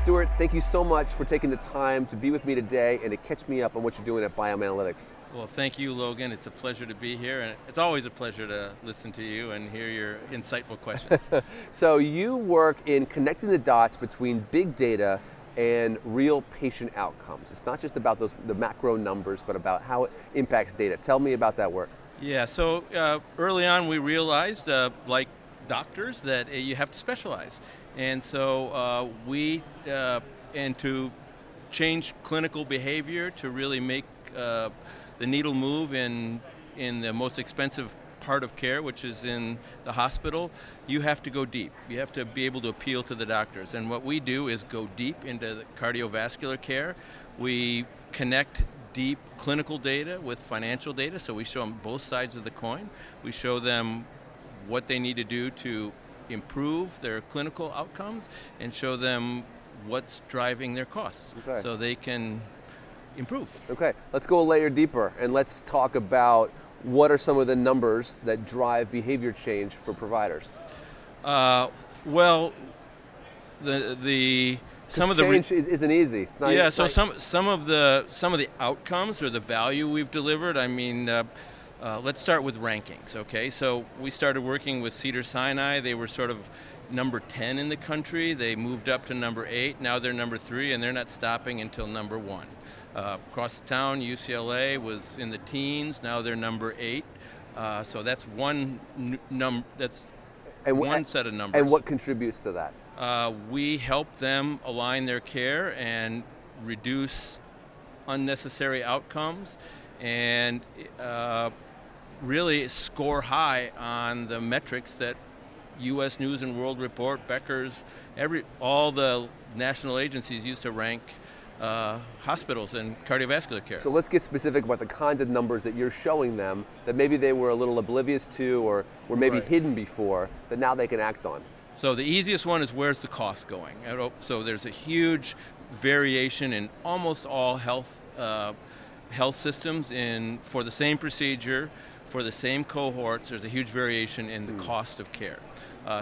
Stuart, thank you so much for taking the time to be with me today and to catch me up on what you're doing at Biome Analytics. Well, thank you, Logan. It's a pleasure to be here, and it's always a pleasure to listen to you and hear your insightful questions. So you work in connecting the dots between big data and real patient outcomes. It's not just about the macro numbers, but about how it impacts data. Tell me about that work. Yeah, so early on we realized, like doctors, that you have to specialize. And so and to change clinical behavior to really make the needle move in the most expensive part of care, which is in the hospital, you have to go deep. You have to be able to appeal to the doctors. And what we do is go deep into the cardiovascular care. We connect deep clinical data with financial data, so we show them both sides of the coin. We show them what they need to do to improve their clinical outcomes and show them what's driving their costs, so they can improve. Okay, let's go a layer deeper and let's talk about what are some of the numbers that drive behavior change for providers. Well, some of the change isn't easy. It's not, yeah. So some of the outcomes or the value we've delivered. I mean, let's start with rankings. Okay, so we started working with Cedars-Sinai. They were sort of number 10 in the country. They moved up to number 8. Now they're number 3, and they're not stopping until number 1. Across town, UCLA was in the teens. Now they're number 8. So that's one one set of numbers. And what contributes to that? We help them align their care and reduce unnecessary outcomes, and really score high on the metrics that U.S. News and World Report, Becker's, all the national agencies used to rank hospitals and cardiovascular care. So let's get specific about the kinds of numbers that you're showing them that maybe they were a little oblivious to or were maybe hidden before that now they can act on. So the easiest one is, where's the cost going? So there's a huge variation in almost all health systems for the same procedure, for the same cohorts. There's a huge variation in the cost of care.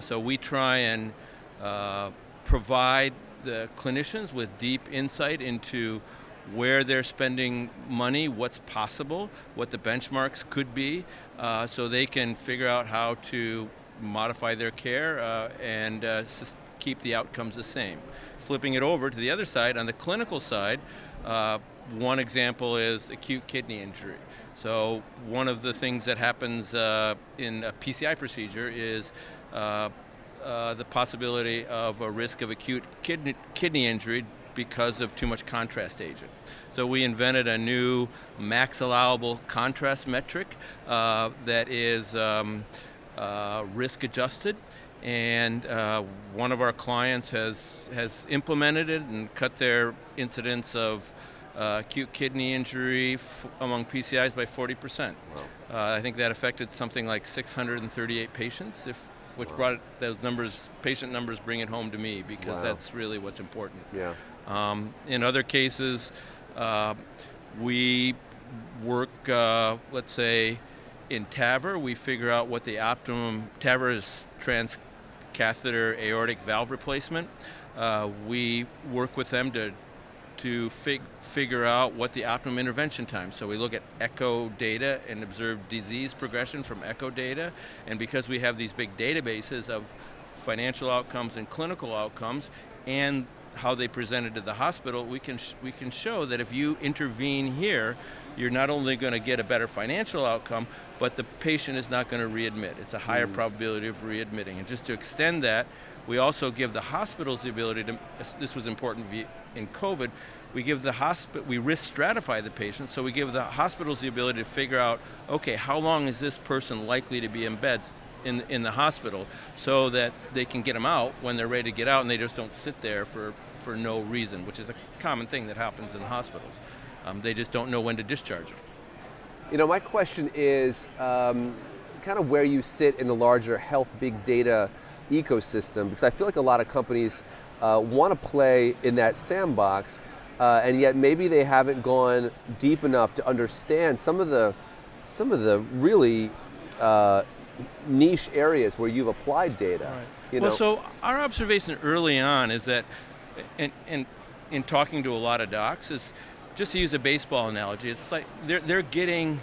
So we try and provide the clinicians with deep insight into where they're spending money, what's possible, what the benchmarks could be, so they can figure out how to modify their care and keep the outcomes the same. Flipping it over to the other side, on the clinical side, one example is acute kidney injury. So one of the things that happens in a PCI procedure is the possibility of a risk of acute kidney injury because of too much contrast agent. So we invented a new max allowable contrast metric that is risk adjusted, and one of our clients has implemented it and cut their incidence of acute kidney injury among PCIs by 40%. Wow. I think that affected something like 638 patients, which brought those numbers, patient numbers, bring it home to me, because that's really what's important. Yeah. In other cases, we work, let's say, in TAVR. We figure out what the optimum, TAVR is transcatheter aortic valve replacement. We work with them to figure out what the optimum intervention time. So we look at echo data and observe disease progression from echo data. And because we have these big databases of financial outcomes and clinical outcomes and how they presented to the hospital, we can show that if you intervene here, you're not only going to get a better financial outcome, but the patient is not going to readmit. It's a higher probability of readmitting. And just to extend that, we also give the hospitals the ability to, this was important in COVID, we risk stratify the patient, so we give the hospitals the ability to figure out, okay, how long is this person likely to be in beds in the hospital, so that they can get them out when they're ready to get out, and they just don't sit there for no reason, which is a common thing that happens in hospitals. They just don't know when to discharge them. You know, my question is kind of where you sit in the larger health big data ecosystem, because I feel like a lot of companies want to play in that sandbox, and yet maybe they haven't gone deep enough to understand some of the really niche areas where you've applied data. Right. So our observation early on is that and in talking to a lot of docs, is just to use a baseball analogy, it's like they're getting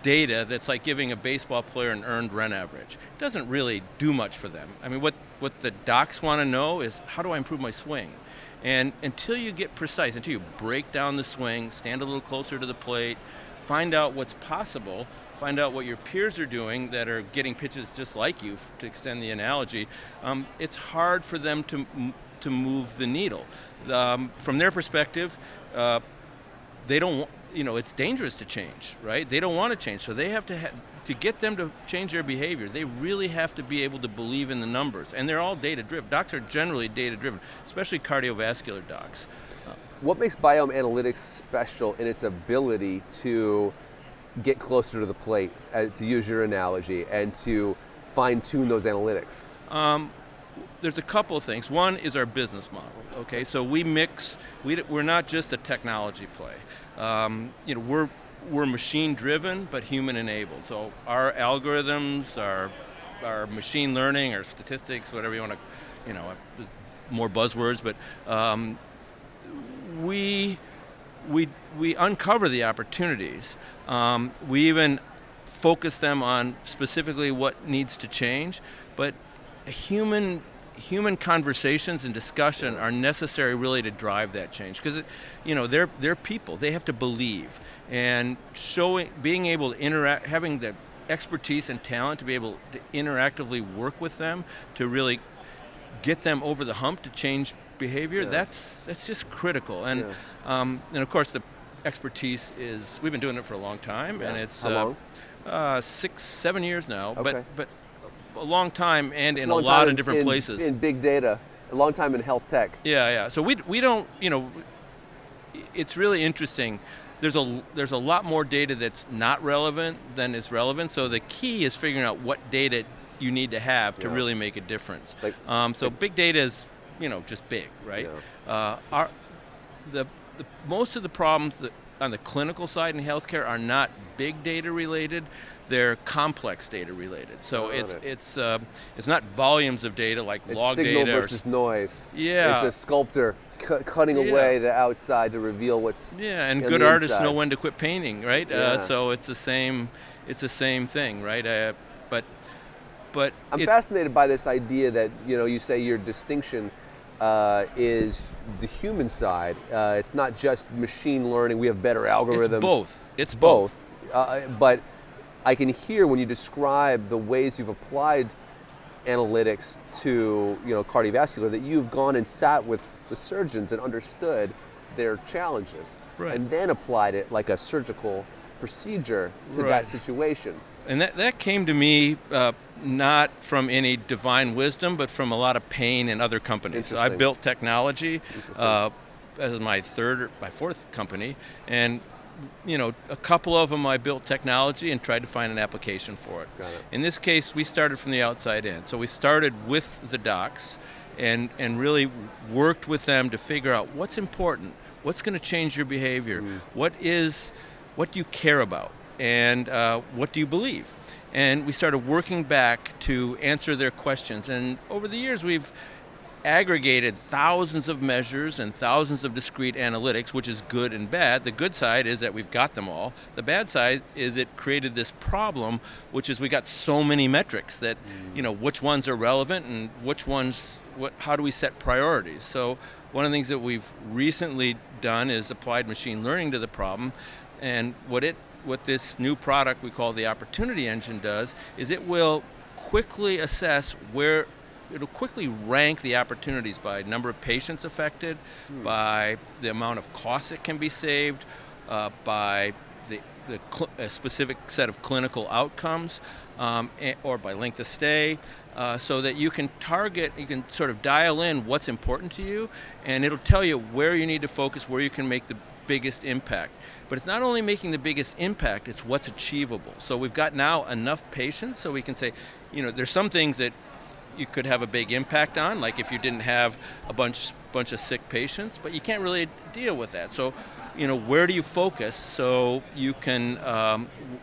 data that's like giving a baseball player an earned run average. It doesn't really do much for them. I mean, what the docs want to know is, how do I improve my swing? And until you get precise, until you break down the swing, stand a little closer to the plate, find out what's possible, find out what your peers are doing that are getting pitches just like you, to extend the analogy, it's hard for them to move the needle. From their perspective, they don't, it's dangerous to change, right? They don't want to change, so they have to get them to change their behavior, they really have to be able to believe in the numbers, and they're all data-driven. Docs are generally data-driven, especially cardiovascular docs. What makes Biome Analytics special in its ability to get closer to the plate, to use your analogy, and to fine-tune those analytics? There's a couple of things. One is our business model. Okay, so we're not just a technology play. We're machine-driven, but human-enabled. So our algorithms, our machine learning, our statistics, whatever you want to, more buzzwords, but we uncover the opportunities. We even focus them on specifically what needs to change, but human conversations and discussion are necessary really to drive that change, because they're people. They have to believe, and being able to interact, having the expertise and talent to be able to interactively work with them to really get them over the hump to change behavior. That's just critical. And of course the expertise is, we've been doing it for a long time, and it's how long? 6-7 years now. Okay. But a long time, and in a lot of different places. In big data, a long time in health tech. Yeah. So we don't, it's really interesting. There's a lot more data that's not relevant than is relevant. So the key is figuring out what data you need to have to really make a difference. So big data is, just big, right? Yeah. Most of the problems that on the clinical side in healthcare are not big data related. They're complex data related. So it's not volumes of data like log data. It's signal versus noise. Yeah. It's a sculptor cutting away the outside to reveal what's and in good the artists inside. know when to quit painting, right? Yeah. So it's the same thing, right? But I'm fascinated by this idea that you say your distinction is the human side. It's not just machine learning. We have better algorithms. It's both. But I can hear when you describe the ways you've applied analytics to cardiovascular, that you've gone and sat with the surgeons and understood their challenges, right, and then applied it like a surgical procedure to that situation. And that came to me not from any divine wisdom, but from a lot of pain in other companies. So I built technology as my fourth company, and a couple of them I built technology and tried to find an application for it. Got it. In this case, we started from the outside in. So we started with the docs and really worked with them to figure out what's important, what's going to change your behavior, what do you care about, and what do you believe? And we started working back to answer their questions. And over the years, we've aggregated thousands of measures and thousands of discrete analytics, which is good and bad. The good side is that we've got them all. The bad side is it created this problem, which is we got so many metrics that, which ones are relevant and which ones, how do we set priorities? So one of the things that we've recently done is applied machine learning to the problem. And what this new product we call the Opportunity Engine does is it will quickly assess it'll quickly rank the opportunities by number of patients affected, by the amount of costs that can be saved, by a specific set of clinical outcomes, or by length of stay, so that you can sort of dial in what's important to you, and it'll tell you where you need to focus, where you can make the biggest impact. But it's not only making the biggest impact, it's what's achievable. So we've got now enough patients so we can say, there's some things that you could have a big impact on, like if you didn't have a bunch of sick patients, but you can't really deal with that. So, where do you focus so you can,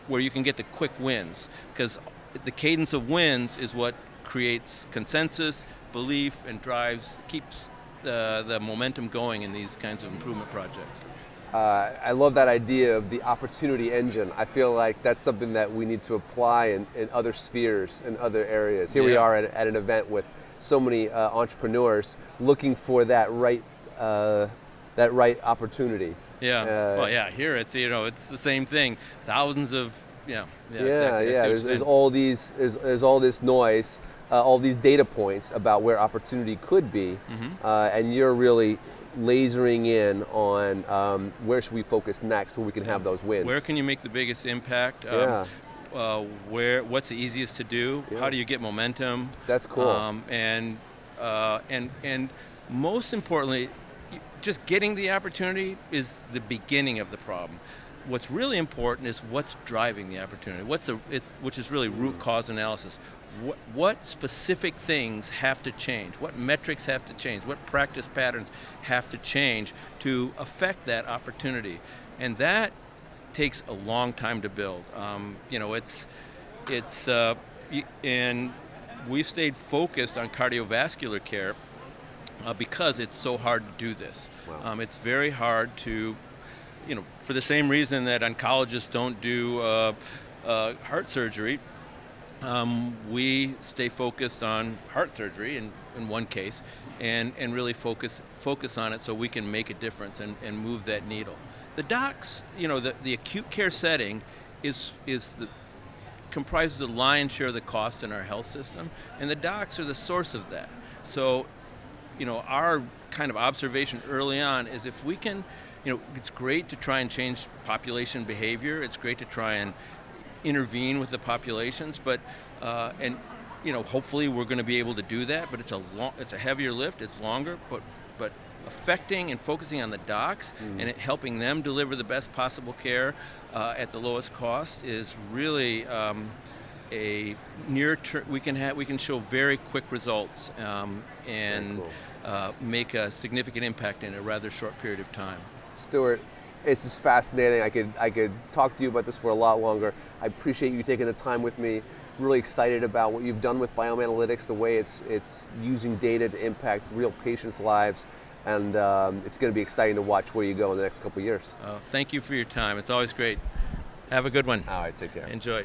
where you can get the quick wins? Because the cadence of wins is what creates consensus, belief, and keeps the momentum going in these kinds of improvement projects. I love that idea of the opportunity engine. I feel like that's something that we need to apply in other spheres, in other areas. Here we are at an event with so many entrepreneurs looking for that right opportunity. Yeah. Here it's it's the same thing. Thousands of exactly. There's all this noise, all these data points about where opportunity could be, and you're really lasering in on where should we focus next, where we can have those wins. Where can you make the biggest impact? What's the easiest to do? How do you get momentum? That's cool. And most importantly, just getting the opportunity is the beginning of the problem. What's really important is what's driving the opportunity. Which is really root cause analysis. What specific things have to change? What metrics have to change? What practice patterns have to change to affect that opportunity? And that takes a long time to build. And we've stayed focused on cardiovascular care because it's so hard to do this. Wow. It's very hard to, for the same reason that oncologists don't do heart surgery. We stay focused on heart surgery in one case, and really focus on it so we can make a difference and move that needle. The docs, the acute care setting comprises the lion's share of the cost in our health system, and the docs are the source of that. So, our kind of observation early on is if we can, it's great to try and change population behavior. It's great to try and intervene with the populations, but hopefully we're going to be able to do that. But it's a heavier lift. It's longer, but affecting and focusing on the docs and helping them deliver the best possible care at the lowest cost is really a near term. We can show very quick results and make a significant impact in a rather short period of time. Stuart, this is fascinating. I could talk to you about this for a lot longer. I appreciate you taking the time with me. Really excited about what you've done with Biome Analytics, the way it's using data to impact real patients' lives, and it's going to be exciting to watch where you go in the next couple of years. Thank you for your time. It's always great. Have a good one. All right, take care. Enjoy.